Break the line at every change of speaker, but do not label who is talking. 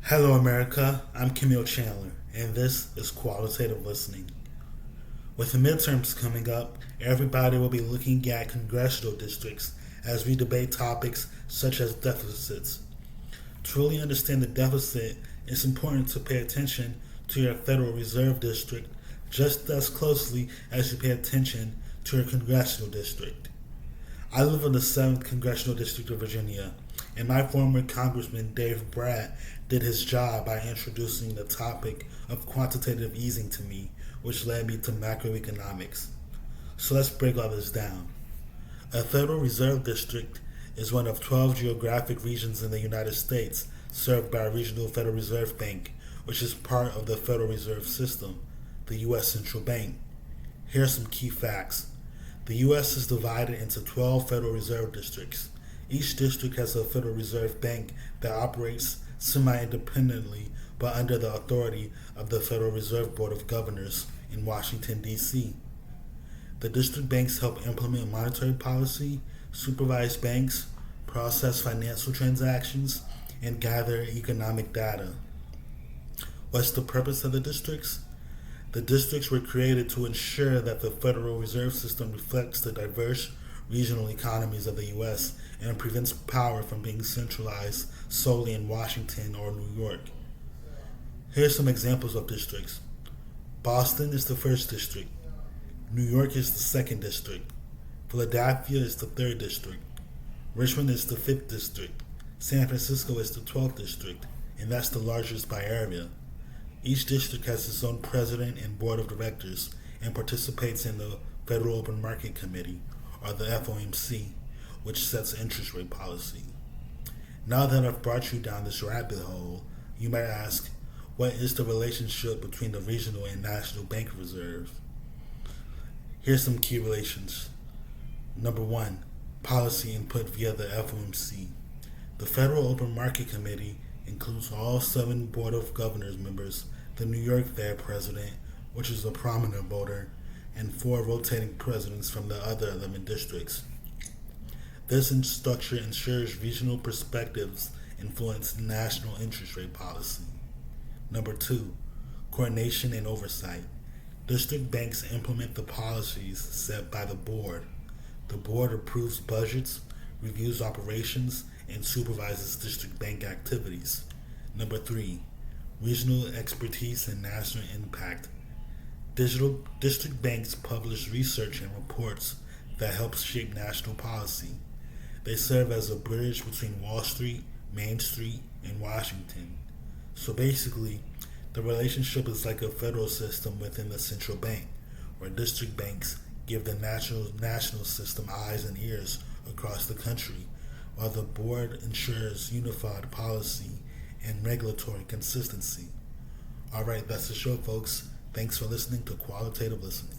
Hello, America. I'm Camille Chandler, and this is Qualitative Listening. With the midterms coming up, everybody will be looking at congressional districts as we debate topics such as deficits. To really understand the deficit, it's important to pay attention to your Federal Reserve District just as closely as you pay attention to your congressional district. I live in the 7th Congressional District of Virginia, and my former Congressman Dave Bratt did his job by introducing the topic of quantitative easing to me, which led me to macroeconomics. So let's break all this down. A Federal Reserve District is one of 12 geographic regions in the United States served by a regional Federal Reserve Bank, which is part of the Federal Reserve System, the U.S. Central Bank. Here are some key facts. The U.S. is divided into 12 Federal Reserve Districts. Each district has a Federal Reserve Bank that operates semi-independently but under the authority of the Federal Reserve Board of Governors in Washington, D.C. The district banks help implement monetary policy, supervise banks, process financial transactions, and gather economic data. What's the purpose of the districts? The districts were created to ensure that the Federal Reserve System reflects the diverse regional economies of the U.S. and prevents power from being centralized solely in Washington or New York. Here's some examples of districts. Boston is the first district. New York is the second district. Philadelphia is the third district. Richmond is the fifth district. San Francisco is the 12th district, and that's the largest by area. Each district has its own president and board of directors and participates in the Federal Open Market Committee, or the FOMC, which sets interest rate policy. Now that I've brought you down this rabbit hole, you might ask, what is the relationship between the regional and national bank reserves? Here's some key relations. Number one, policy input via the FOMC. The Federal Open Market Committee includes all 7 Board of Governors members, the New York Fed president, which is a prominent voter, and 4 rotating presidents from the other 11 districts. This structure ensures regional perspectives influence national interest rate policy. Number 2, coordination and oversight. District banks implement the policies set by the board. The board approves budgets, reviews operations, and supervises district bank activities. Number 3, regional expertise and national impact. District banks publish research and reports that help shape national policy. They serve as a bridge between Wall Street, Main Street, and Washington. So basically, the relationship is like a federal system within the central bank, where district banks give the national system eyes and ears across the country, while the board ensures unified policy and regulatory consistency. Alright, that's the show, folks. Thanks for listening to Qualitative Listening.